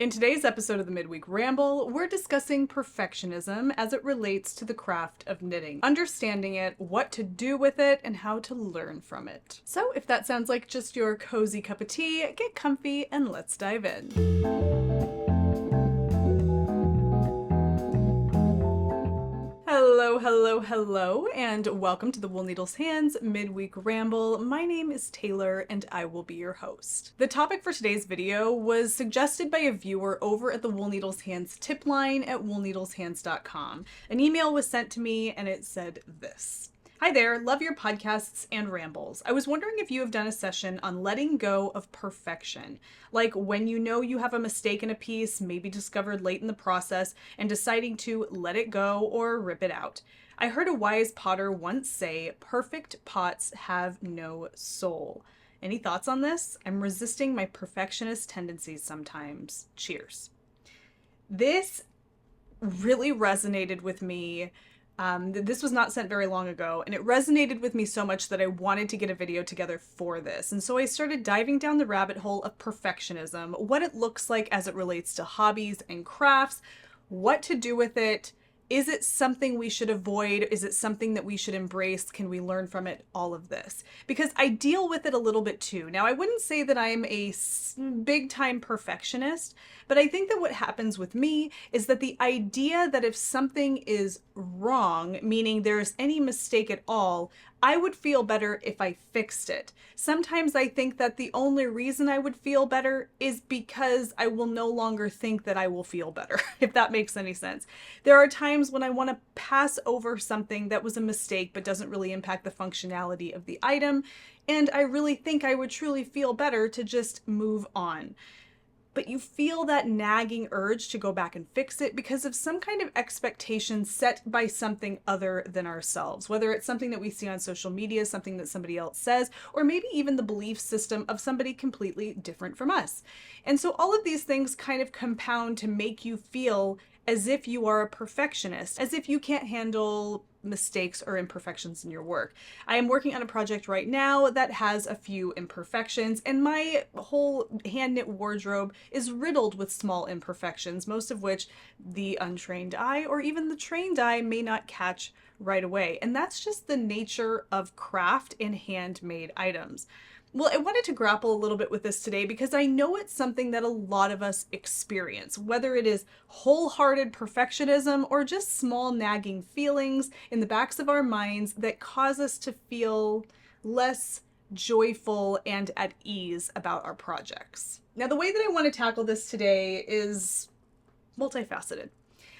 In today's episode of the Midweek Ramble, we're discussing perfectionism as it relates to the craft of knitting, understanding it, what to do with it, and how to learn from it. So if that sounds like just your cozy cup of tea, get comfy and let's dive in. Hello, and welcome to the Wool Needles Hands Midweek Ramble. My name is Taylor, and I will be your host. The topic for today's video was suggested by a viewer over at the Wool Needles Hands tip line at woolneedleshands.com. An email was sent to me, and it said this. Hi there, love your podcasts and rambles. I was wondering if you have done a session on letting go of perfection, like when you know you have a mistake in a piece, maybe discovered late in the process, and deciding to let it go or rip it out. I heard a wise potter once say, perfect pots have no soul. Any thoughts on this? I'm resisting my perfectionist tendencies sometimes. Cheers. This really resonated with me. This was not sent very long ago, and it resonated with me so much that I wanted to get a video together for this. And so I started diving down the rabbit hole of perfectionism, what it looks like as it relates to hobbies and crafts, what to do with it. Is it something we should avoid? Is it something that we should embrace? Can we learn from it? All of this. Because I deal with it a little bit too. Now, I wouldn't say that I am a big-time perfectionist, but I think that what happens with me is that the idea that if something is wrong, meaning there's any mistake at all, I would feel better if I fixed it. Sometimes I think that the only reason I would feel better is because I will no longer think that I will feel better, if that makes any sense. There are times when I want to pass over something that was a mistake but doesn't really impact the functionality of the item, and I really think I would truly feel better to just move on. But you feel that nagging urge to go back and fix it because of some kind of expectation set by something other than ourselves, whether it's something that we see on social media, something that somebody else says, or maybe even the belief system of somebody completely different from us. And so all of these things kind of compound to make you feel as if you are a perfectionist, as if you can't handle mistakes or imperfections in your work. I am working on a project right now that has a few imperfections, and my whole hand knit wardrobe is riddled with small imperfections, most of which the untrained eye or even the trained eye may not catch right away. And that's just the nature of craft and handmade items. Well, I wanted to grapple a little bit with this today because I know it's something that a lot of us experience, whether it is wholehearted perfectionism or just small nagging feelings in the backs of our minds that cause us to feel less joyful and at ease about our projects. Now, the way that I want to tackle this today is multifaceted.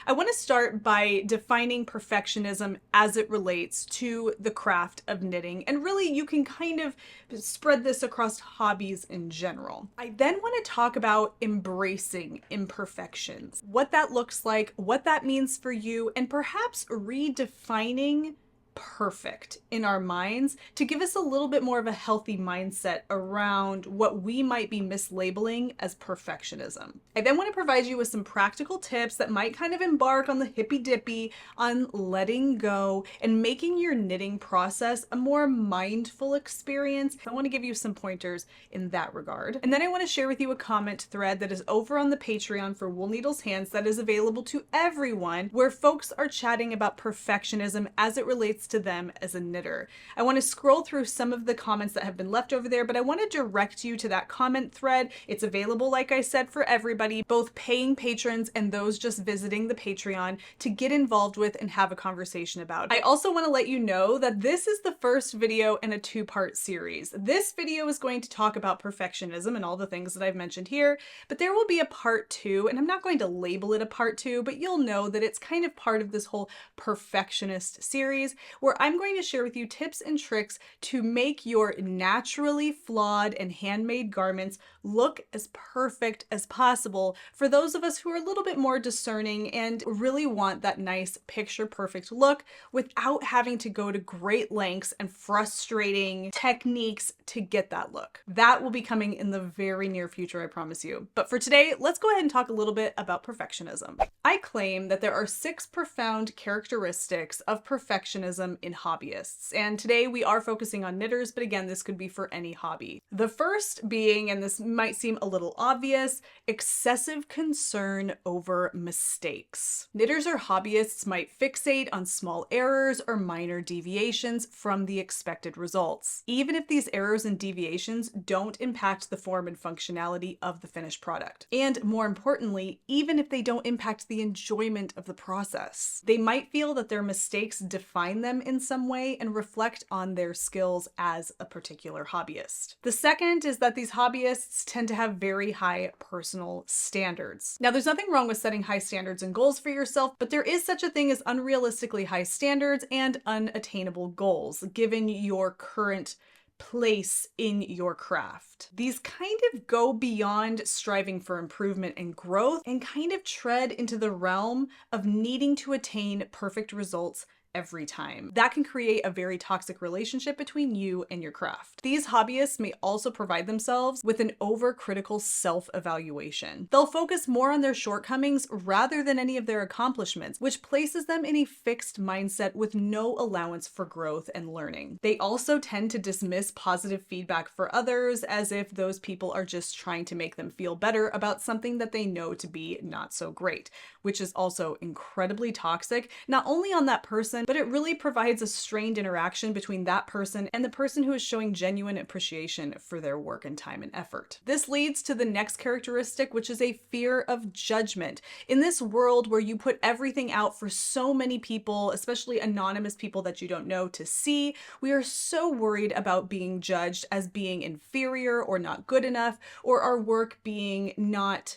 I want to start by defining perfectionism as it relates to the craft of knitting, and really you can kind of spread this across hobbies in general. I then want to talk about embracing imperfections, what that looks like, what that means for you, and perhaps redefining perfect in our minds to give us a little bit more of a healthy mindset around what we might be mislabeling as perfectionism. I then want to provide you with some practical tips that might kind of embark on the hippy dippy on letting go and making your knitting process a more mindful experience. I want to give you some pointers in that regard. And then I want to share with you a comment thread that is over on the Patreon for Wool Needles Hands that is available to everyone, where folks are chatting about perfectionism as it relates to them as a knitter. I want to scroll through some of the comments that have been left over there, but I want to direct you to that comment thread. It's available, like I said, for everybody, both paying patrons and those just visiting the Patreon, to get involved with and have a conversation about. I also want to let you know that this is the first video in a two-part series. This video is going to talk about perfectionism and all the things that I've mentioned here, but there will be a part two, and I'm not going to label it a part two, but you'll know that it's kind of part of this whole perfectionist series, where I'm going to share with you tips and tricks to make your naturally flawed and handmade garments look as perfect as possible for those of us who are a little bit more discerning and really want that nice picture perfect look without having to go to great lengths and frustrating techniques to get that look. That will be coming in the very near future, I promise you. But for today, let's go ahead and talk a little bit about perfectionism. I claim that there are 6 profound characteristics of perfectionism perfectionism in hobbyists. And today we are focusing on knitters, but again, this could be for any hobby. The first being, and this might seem a little obvious, excessive concern over mistakes. Knitters or hobbyists might fixate on small errors or minor deviations from the expected results, even if these errors and deviations don't impact the form and functionality of the finished product. And more importantly, even if they don't impact the enjoyment of the process. They might feel that their mistakes define them in some way and reflect on their skills as a particular hobbyist. The second is that these hobbyists tend to have very high personal standards. Now, there's nothing wrong with setting high standards and goals for yourself, but there is such a thing as unrealistically high standards and unattainable goals, given your current place in your craft. These kind of go beyond striving for improvement and growth and kind of tread into the realm of needing to attain perfect results every time. That can create a very toxic relationship between you and your craft. These hobbyists may also provide themselves with an overcritical self-evaluation. They'll focus more on their shortcomings rather than any of their accomplishments, which places them in a fixed mindset with no allowance for growth and learning. They also tend to dismiss positive feedback for others as if those people are just trying to make them feel better about something that they know to be not so great, which is also incredibly toxic, not only on that person, but it really provides a strained interaction between that person and the person who is showing genuine appreciation for their work and time and effort. This leads to the next characteristic, which is a fear of judgment. In this world where you put everything out for so many people, especially anonymous people that you don't know, to see, we are so worried about being judged as being inferior or not good enough, or our work being not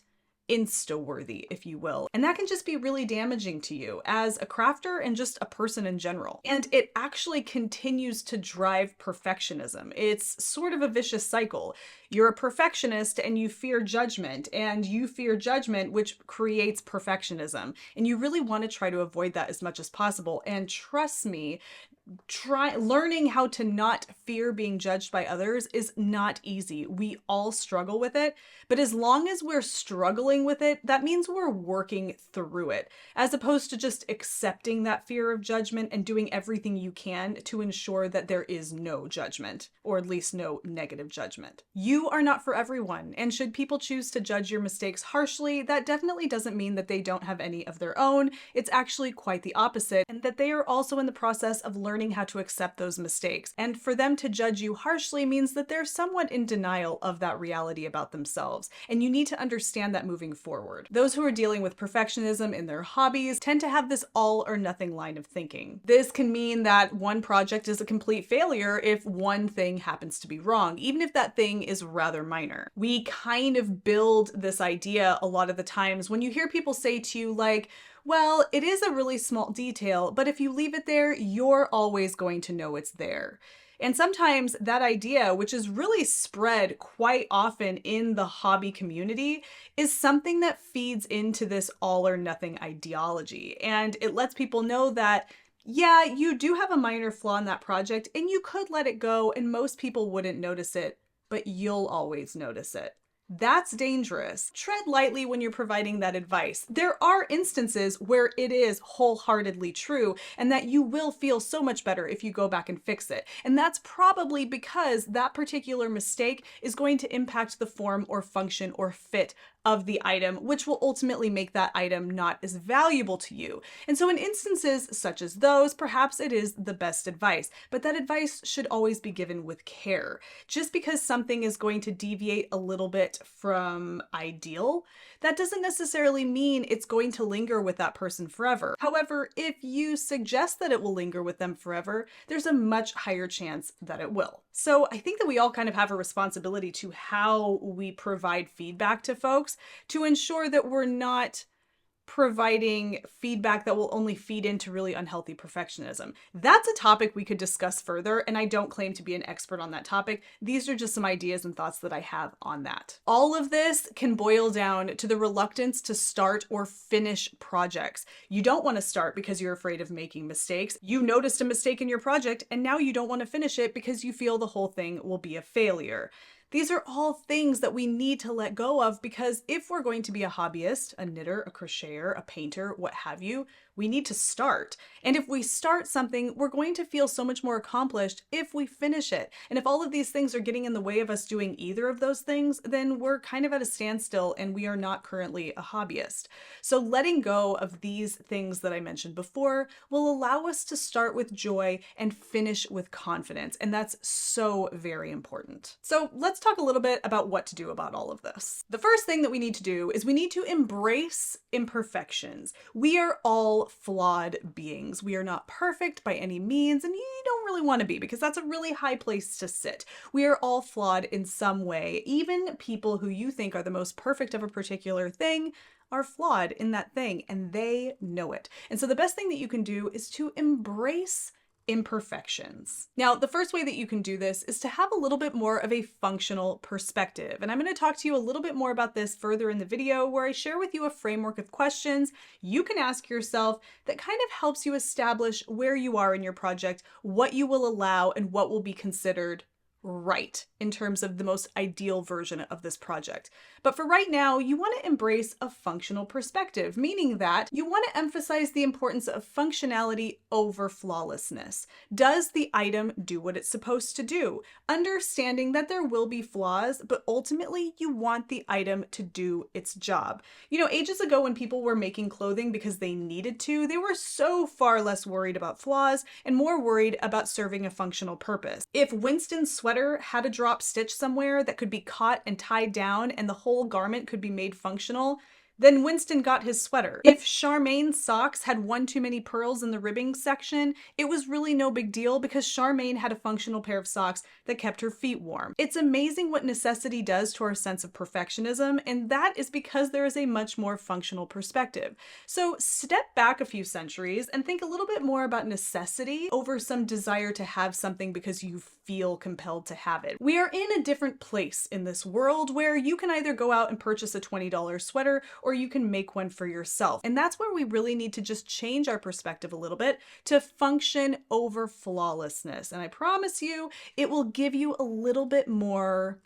insta-worthy, if you will. And that can just be really damaging to you as a crafter and just a person in general. And it actually continues to drive perfectionism. It's sort of a vicious cycle. You're a perfectionist and you fear judgment, and you fear judgment, which creates perfectionism. And you really want to try to avoid that as much as possible. And trust me, learning how to not fear being judged by others is not easy. We all struggle with it, but as long as we're struggling with it, that means we're working through it, as opposed to just accepting that fear of judgment and doing everything you can to ensure that there is no judgment, or at least no negative judgment. You are not for everyone, and should people choose to judge your mistakes harshly, that definitely doesn't mean that they don't have any of their own. It's actually quite the opposite, and that they are also in the process of learning how to accept those mistakes. And for them to judge you harshly means that they're somewhat in denial of that reality about themselves. And you need to understand that moving forward. Those who are dealing with perfectionism in their hobbies tend to have this all or nothing line of thinking. This can mean that one project is a complete failure if one thing happens to be wrong, even if that thing is rather minor. We kind of build this idea a lot of the times when you hear people say to you like, well, it is a really small detail, but if you leave it there, you're always going to know it's there. And sometimes that idea, which is really spread quite often in the hobby community, is something that feeds into this all or nothing ideology. And it lets people know that, yeah, you do have a minor flaw in that project and you could let it go and most people wouldn't notice it, but you'll always notice it. That's dangerous. Tread lightly when you're providing that advice. There are instances where it is wholeheartedly true and that you will feel so much better if you go back and fix it. And that's probably because that particular mistake is going to impact the form or function or fit of the item, which will ultimately make that item not as valuable to you. And so in instances such as those, perhaps it is the best advice, but that advice should always be given with care. Just because something is going to deviate a little bit from ideal, that doesn't necessarily mean it's going to linger with that person forever. However, if you suggest that it will linger with them forever, there's a much higher chance that it will. So I think that we all kind of have a responsibility to how we provide feedback to folks to ensure that we're not providing feedback that will only feed into really unhealthy perfectionism. That's a topic we could discuss further, and I don't claim to be an expert on that topic. These are just some ideas and thoughts that I have on that. All of this can boil down to the reluctance to start or finish projects. You don't want to start because you're afraid of making mistakes. You noticed a mistake in your project, and now you don't want to finish it because you feel the whole thing will be a failure. These are all things that we need to let go of, because if we're going to be a hobbyist, a knitter, a crocheter, a painter, what have you, we need to start. And if we start something, we're going to feel so much more accomplished if we finish it. And if all of these things are getting in the way of us doing either of those things, then we're kind of at a standstill and we are not currently a hobbyist. So letting go of these things that I mentioned before will allow us to start with joy and finish with confidence. And that's so very important. So let's talk a little bit about what to do about all of this. The first thing that we need to do is we need to embrace imperfections. We are all flawed beings. We are not perfect by any means, and you don't really want to be, because that's a really high place to sit. We are all flawed in some way. Even people who you think are the most perfect of a particular thing are flawed in that thing, and they know it. And so the best thing that you can do is to embrace imperfections. Now, the first way that you can do this is to have a little bit more of a functional perspective. And I'm going to talk to you a little bit more about this further in the video, where I share with you a framework of questions you can ask yourself that kind of helps you establish where you are in your project, what you will allow, and what will be considered right in terms of the most ideal version of this project. But for right now, you want to embrace a functional perspective, meaning that you want to emphasize the importance of functionality over flawlessness. Does the item do what it's supposed to do? Understanding that there will be flaws, but ultimately you want the item to do its job. You know, ages ago when people were making clothing because they needed to, they were so far less worried about flaws and more worried about serving a functional purpose. If Winston's sweater had a drop stitch somewhere that could be caught and tied down and the whole garment could be made functional, then Winston got his sweater. If Charmaine's socks had one too many pearls in the ribbing section, it was really no big deal because Charmaine had a functional pair of socks that kept her feet warm. It's amazing what necessity does to our sense of perfectionism, and that is because there is a much more functional perspective. So step back a few centuries and think a little bit more about necessity over some desire to have something because you feel compelled to have it. We are in a different place in this world where you can either go out and purchase a $20 sweater or you can make one for yourself. And that's where we really need to just change our perspective a little bit to function over flawlessness. And I promise you, it will give you a little bit more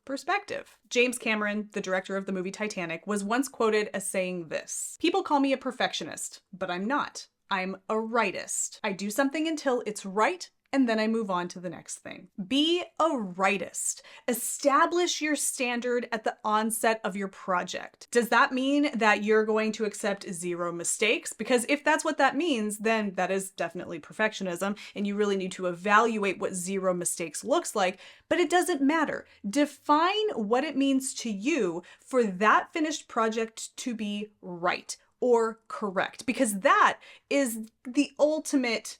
perspective. James Cameron, the director of the movie Titanic, was once quoted as saying this: "People call me a perfectionist, but I'm not. I'm a rightist. I do something until it's right, and then I move on to the next thing." Be a rightist. Establish your standard at the onset of your project. Does that mean that you're going to accept 0 mistakes? Because if that's what that means, then that is definitely perfectionism, and you really need to evaluate what 0 mistakes looks like, but it doesn't matter. Define what it means to you for that finished project to be right or correct, because that is the ultimate,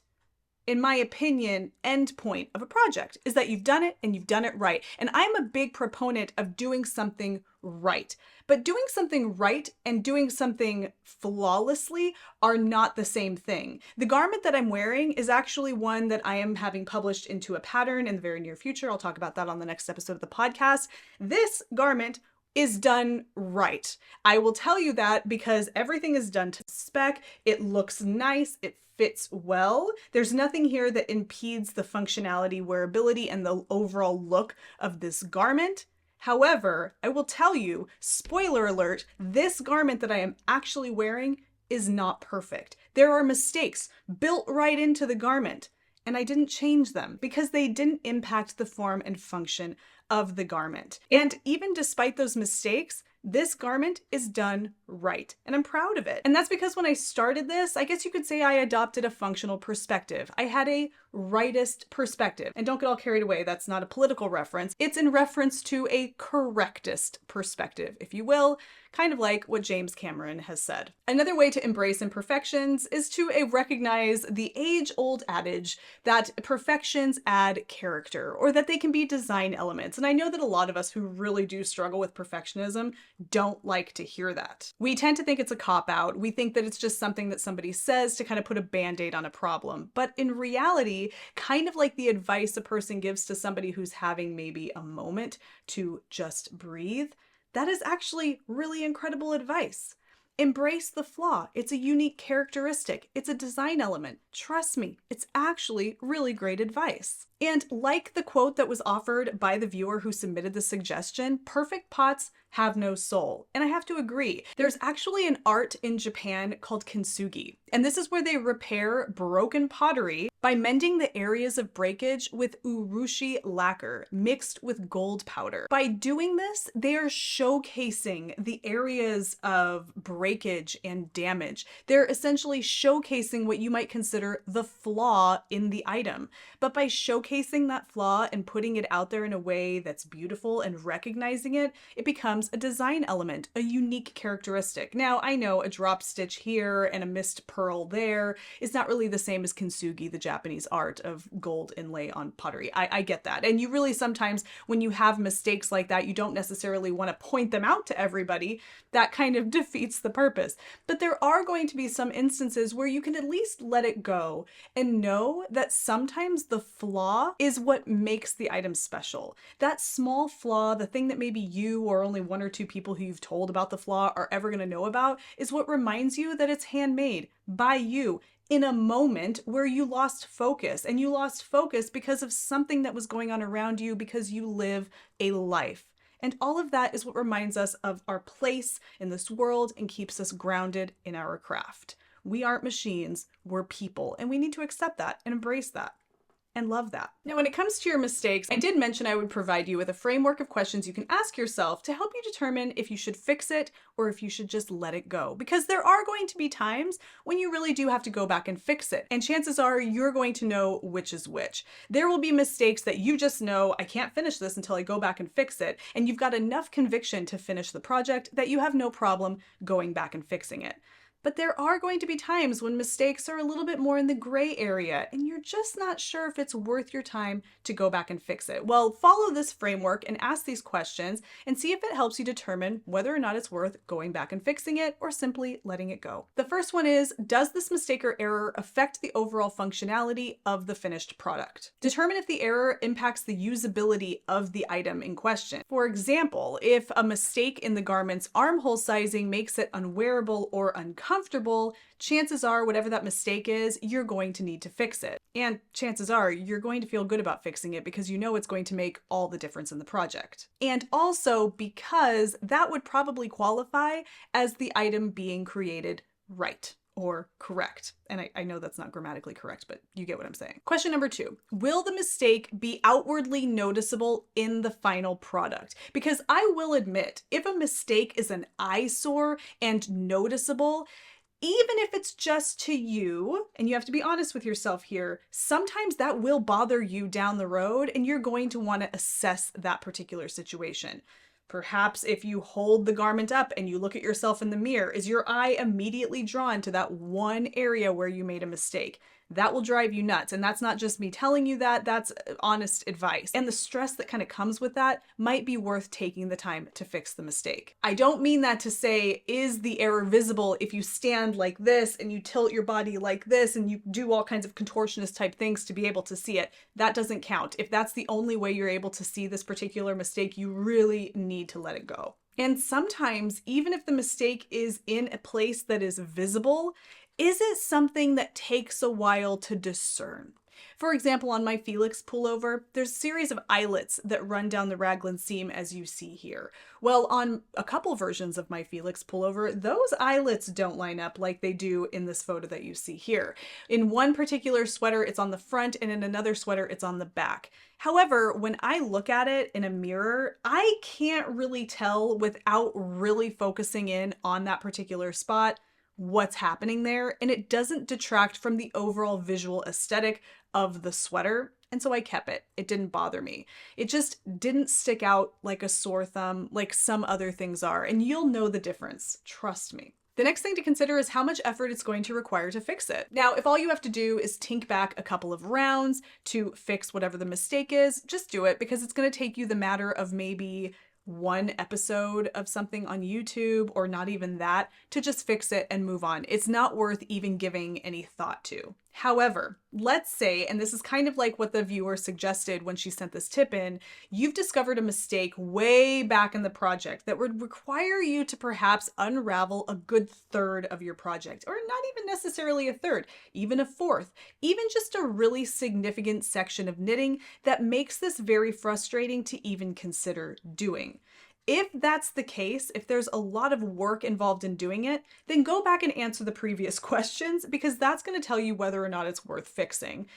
in my opinion, end point of a project, is that you've done it and you've done it right. And I'm a big proponent of doing something right. But doing something right and doing something flawlessly are not the same thing. The garment that I'm wearing is actually one that I am having published into a pattern in the very near future. I'll talk about that on the next episode of the podcast. This garment is done right. I will tell you that because everything is done to spec. It looks nice. It fits well. There's nothing here that impedes the functionality, wearability, and the overall look of this garment. However, I will tell you, spoiler alert, this garment that I am actually wearing is not perfect. There are mistakes built right into the garment, and I didn't change them because they didn't impact the form and function of the garment. And even despite those mistakes, this garment is done right, and I'm proud of it. And that's because when I started this, I guess you could say I adopted a functional perspective. I had a rightist perspective. And don't get all carried away, that's not a political reference. It's in reference to a correctist perspective, if you will, kind of like what James Cameron has said. Another way to embrace imperfections is to recognize the age-old adage that perfections add character, or that they can be design elements. And I know that a lot of us who really do struggle with perfectionism don't like to hear that. We tend to think it's a cop-out. We think that it's just something that somebody says to kind of put a band-aid on a problem. But in reality, kind of like the advice a person gives to somebody who's having maybe a moment to just breathe, that is actually really incredible advice. Embrace the flaw. It's a unique characteristic. It's a design element. Trust me, it's actually really great advice. And like the quote that was offered by the viewer who submitted the suggestion, perfect pots have no soul. And I have to agree. There's actually an art in Japan called kintsugi. And this is where they repair broken pottery by mending the areas of breakage with urushi lacquer mixed with gold powder. By doing this, they are showcasing the areas of breakage and damage. They're essentially showcasing what you might consider the flaw in the item. But by showcasing that flaw and putting it out there in a way that's beautiful and recognizing it, it becomes a design element, a unique characteristic. Now, I know a drop stitch here and a missed pearl there is not really the same as kintsugi, the Japanese art of gold inlay on pottery. I get that. And you really sometimes, when you have mistakes like that, you don't necessarily want to point them out to everybody. That kind of defeats the purpose. But there are going to be some instances where you can at least let it go and know that sometimes the flaw is what makes the item special. That small flaw, the thing that maybe you or only one or two people who you've told about the flaw are ever going to know about, is what reminds you that it's handmade by you in a moment where you lost focus. And you lost focus because of something that was going on around you, because you live a life. And all of that is what reminds us of our place in this world and keeps us grounded in our craft. We aren't machines, we're people, and we need to accept that and embrace that and love that. Now, when it comes to your mistakes, I did mention I would provide you with a framework of questions you can ask yourself to help you determine if you should fix it or if you should just let it go. Because there are going to be times when you really do have to go back and fix it. And chances are you're going to know which is which. There will be mistakes that you just know, I can't finish this until I go back and fix it. And you've got enough conviction to finish the project that you have no problem going back and fixing it. But there are going to be times when mistakes are a little bit more in the gray area and you're just not sure if it's worth your time to go back and fix it. Well, follow this framework and ask these questions and see if it helps you determine whether or not it's worth going back and fixing it or simply letting it go. The first one is, does this mistake or error affect the overall functionality of the finished product? Determine if the error impacts the usability of the item in question. For example, if a mistake in the garment's armhole sizing makes it unwearable or uncomfortable, chances are whatever that mistake is, you're going to need to fix it. And chances are you're going to feel good about fixing it because you know it's going to make all the difference in the project. And also because that would probably qualify as the item being created right or correct. And I know that's not grammatically correct, but you get what I'm saying. Question number 2, will the mistake be outwardly noticeable in the final product? Because I will admit, if a mistake is an eyesore and noticeable, even if it's just to you, and you have to be honest with yourself here, sometimes that will bother you down the road and you're going to want to assess that particular situation. Perhaps if you hold the garment up and you look at yourself in the mirror, is your eye immediately drawn to that one area where you made a mistake? That will drive you nuts. And that's not just me telling you that, that's honest advice. And the stress that kind of comes with that might be worth taking the time to fix the mistake. I don't mean that to say, is the error visible if you stand like this and you tilt your body like this and you do all kinds of contortionist type things to be able to see it? That doesn't count. If that's the only way you're able to see this particular mistake, you really need to let it go. And sometimes, even if the mistake is in a place that is visible, is it something that takes a while to discern? For example, on my Felix pullover, there's a series of eyelets that run down the raglan seam as you see here. Well, on a couple versions of my Felix pullover, those eyelets don't line up like they do in this photo that you see here. In one particular sweater, it's on the front, and in another sweater, it's on the back. However, when I look at it in a mirror, I can't really tell without really focusing in on that particular spot what's happening there, and it doesn't detract from the overall visual aesthetic of the sweater. And so I kept it. It didn't bother me. It just didn't stick out like a sore thumb like some other things are, and you'll know the difference. Trust me. The next thing to consider is how much effort it's going to require to fix it. Now, if all you have to do is tink back a couple of rounds to fix whatever the mistake is, just do it, because it's going to take you the matter of maybe one episode of something on YouTube, or not even that, to just fix it and move on. It's not worth even giving any thought to. However, let's say, and this is kind of like what the viewer suggested when she sent this tip in, you've discovered a mistake way back in the project that would require you to perhaps unravel a good third of your project, or not even necessarily a third, even a fourth, even just a really significant section of knitting that makes this very frustrating to even consider doing. If that's the case, if there's a lot of work involved in doing it, then go back and answer the previous questions, because that's going to tell you whether or not it's worth fixing.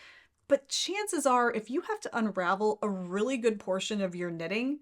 But chances are, if you have to unravel a really good portion of your knitting,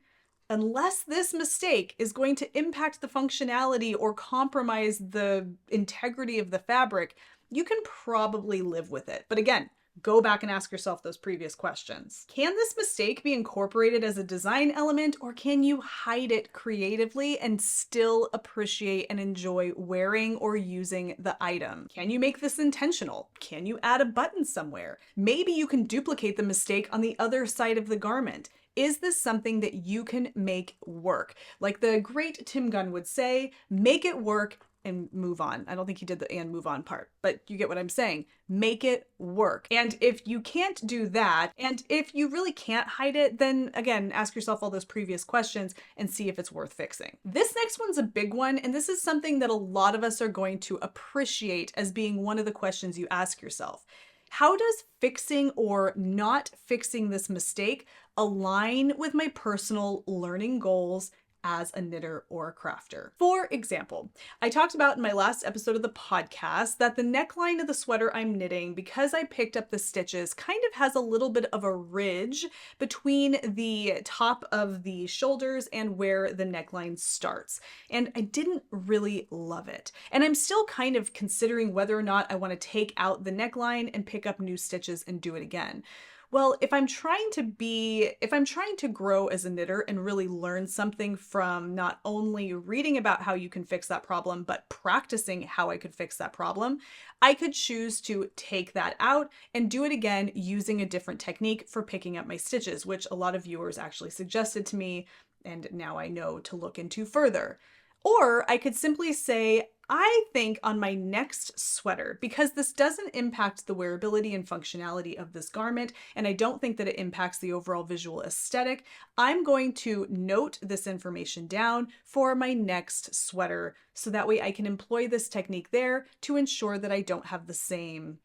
unless this mistake is going to impact the functionality or compromise the integrity of the fabric, you can probably live with it. But again, go back and ask yourself those previous questions. Can this mistake be incorporated as a design element, or can you hide it creatively and still appreciate and enjoy wearing or using the item? Can you make this intentional? Can you add a button somewhere? Maybe you can duplicate the mistake on the other side of the garment. Is this something that you can make work? Like the great Tim Gunn would say, make it work and move on. I don't think he did the and move on part, but you get what I'm saying. Make it work. And if you can't do that, and if you really can't hide it, then again, ask yourself all those previous questions and see if it's worth fixing. This next one's a big one, and this is something that a lot of us are going to appreciate as being one of the questions you ask yourself. How does fixing or not fixing this mistake align with my personal learning goals as a knitter or a crafter? For example, I talked about in my last episode of the podcast that the neckline of the sweater I'm knitting, because I picked up the stitches, kind of has a little bit of a ridge between the top of the shoulders and where the neckline starts. And I didn't really love it. And I'm still kind of considering whether or not I want to take out the neckline and pick up new stitches and do it again. Well, if I'm trying to grow as a knitter and really learn something from not only reading about how you can fix that problem, but practicing how I could fix that problem, I could choose to take that out and do it again using a different technique for picking up my stitches, which a lot of viewers actually suggested to me, and now I know to look into further. Or I could simply say, I think on my next sweater, because this doesn't impact the wearability and functionality of this garment, and I don't think that it impacts the overall visual aesthetic, I'm going to note this information down for my next sweater, so that way I can employ this technique there to ensure that I don't have the same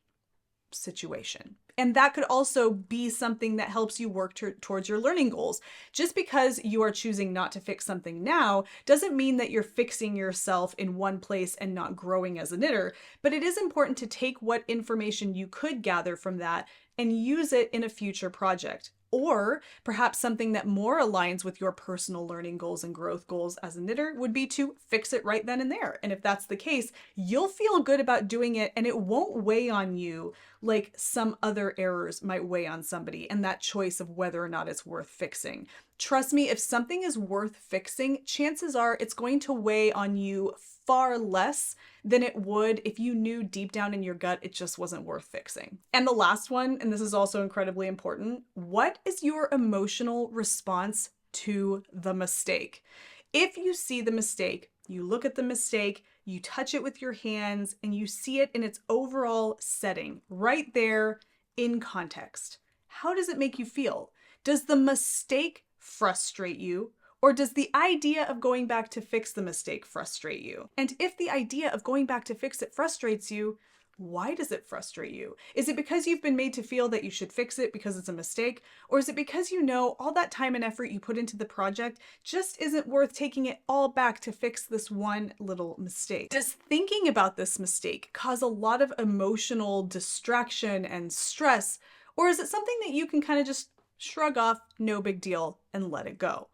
situation. And that could also be something that helps you work towards your learning goals. Just because you are choosing not to fix something now doesn't mean that you're fixing yourself in one place and not growing as a knitter, but it is important to take what information you could gather from that and use it in a future project. Or perhaps something that more aligns with your personal learning goals and growth goals as a knitter would be to fix it right then and there. And if that's the case, you'll feel good about doing it, and it won't weigh on you like some other errors might weigh on somebody, and that choice of whether or not it's worth fixing. Trust me, if something is worth fixing, chances are it's going to weigh on you far less than it would if you knew deep down in your gut it just wasn't worth fixing. And the last one, and this is also incredibly important, what is your emotional response to the mistake? If you see the mistake, you look at the mistake, you touch it with your hands, and you see it in its overall setting, right there in context, how does it make you feel? Does the mistake frustrate you? Or does the idea of going back to fix the mistake frustrate you? And if the idea of going back to fix it frustrates you, why does it frustrate you? Is it because you've been made to feel that you should fix it because it's a mistake? Or is it because you know all that time and effort you put into the project just isn't worth taking it all back to fix this one little mistake? Does thinking about this mistake cause a lot of emotional distraction and stress? Or is it something that you can kind of just shrug off, no big deal, and let it go?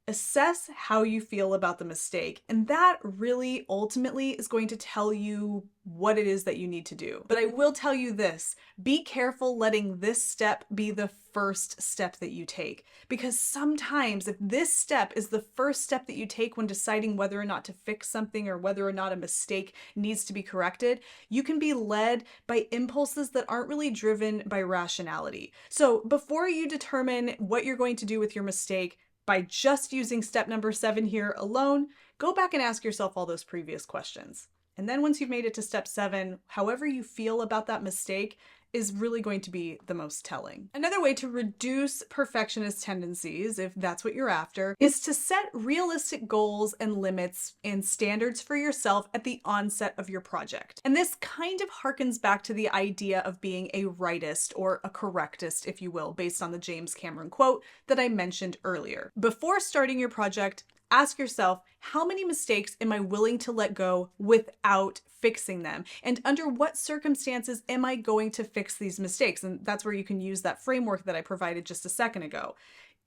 Assess how you feel about the mistake, and that really ultimately is going to tell you what it is that you need to do. But I will tell you this, be careful letting this step be the first step that you take, because sometimes if this step is the first step that you take when deciding whether or not to fix something or whether or not a mistake needs to be corrected, you can be led by impulses that aren't really driven by rationality. So before you determine what you're going to do with your mistake, by just using step number 7 here alone, go back and ask yourself all those previous questions. And then once you've made it to step 7, however you feel about that mistake, is really going to be the most telling. Another way to reduce perfectionist tendencies, if that's what you're after, is to set realistic goals and limits and standards for yourself at the onset of your project. And this kind of harkens back to the idea of being a rightist or a correctist, if you will, based on the James Cameron quote that I mentioned earlier. Before starting your project, ask yourself, how many mistakes am I willing to let go without fixing them? And under what circumstances am I going to fix these mistakes? And that's where you can use that framework that I provided just a second ago.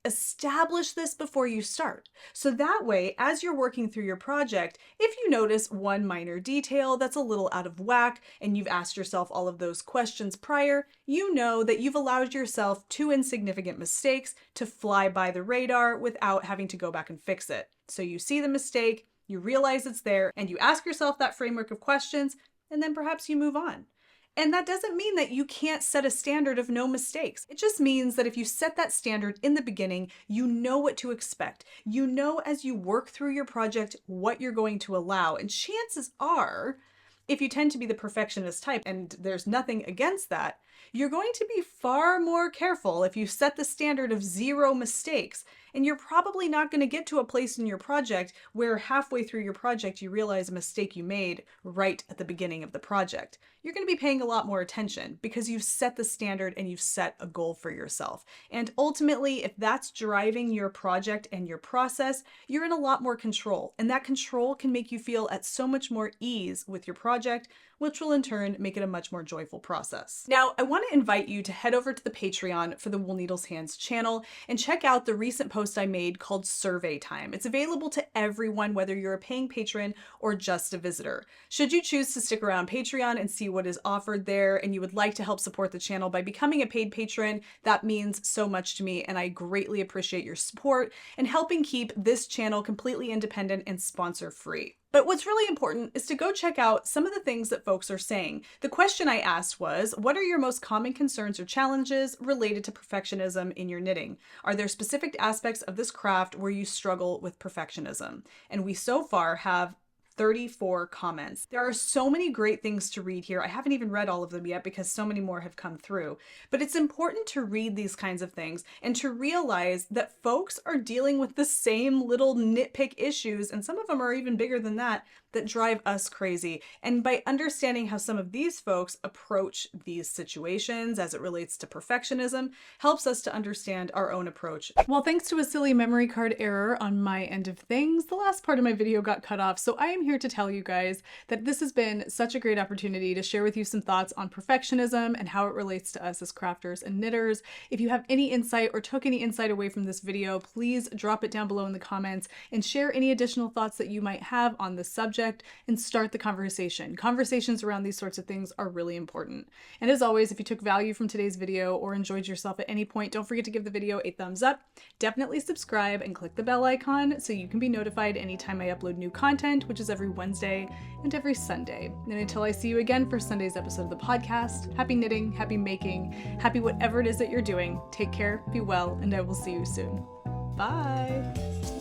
Establish this before you start. So that way, as you're working through your project, if you notice one minor detail that's a little out of whack and you've asked yourself all of those questions prior, you know that you've allowed yourself 2 insignificant mistakes to fly by the radar without having to go back and fix it. So you see the mistake, you realize it's there, and you ask yourself that framework of questions, and then perhaps you move on. And that doesn't mean that you can't set a standard of no mistakes. It just means that if you set that standard in the beginning, you know what to expect. You know as you work through your project what you're going to allow. And chances are, if you tend to be the perfectionist type, and there's nothing against that, you're going to be far more careful if you set the standard of 0 mistakes. And you're probably not going to get to a place in your project where halfway through your project you realize a mistake you made right at the beginning of the project. You're going to be paying a lot more attention because you've set the standard and you've set a goal for yourself. And ultimately, if that's driving your project and your process, you're in a lot more control. And that control can make you feel at so much more ease with your project, which will in turn make it a much more joyful process. Now, I want to invite you to head over to the Patreon for the Wool Needles Hands channel and check out the recent post I made called Survey Time. It's available to everyone, whether you're a paying patron or just a visitor. Should you choose to stick around Patreon and see what is offered there, and you would like to help support the channel by becoming a paid patron, that means so much to me, and I greatly appreciate your support and helping keep this channel completely independent and sponsor-free. But what's really important is to go check out some of the things that folks are saying. The question I asked was, what are your most common concerns or challenges related to perfectionism in your knitting? Are there specific aspects of this craft where you struggle with perfectionism? And we so far have 34 comments. There are so many great things to read here. I haven't even read all of them yet because so many more have come through. But it's important to read these kinds of things and to realize that folks are dealing with the same little nitpick issues, and some of them are even bigger than that drive us crazy. And by understanding how some of these folks approach these situations as it relates to perfectionism helps us to understand our own approach. Well, thanks to a silly memory card error on my end of things, the last part of my video got cut off. So I am here to tell you guys that this has been such a great opportunity to share with you some thoughts on perfectionism and how it relates to us as crafters and knitters. If you have any insight or took any insight away from this video, please drop it down below in the comments and share any additional thoughts that you might have on this subject and start the conversation. Conversations around these sorts of things are really important. And as always, if you took value from today's video or enjoyed yourself at any point, don't forget to give the video a thumbs up. Definitely subscribe and click the bell icon so you can be notified anytime I upload new content, which is every Wednesday and every Sunday. And until I see you again for Sunday's episode of the podcast, happy knitting, happy making, happy whatever it is that you're doing. Take care, be well, and I will see you soon. Bye.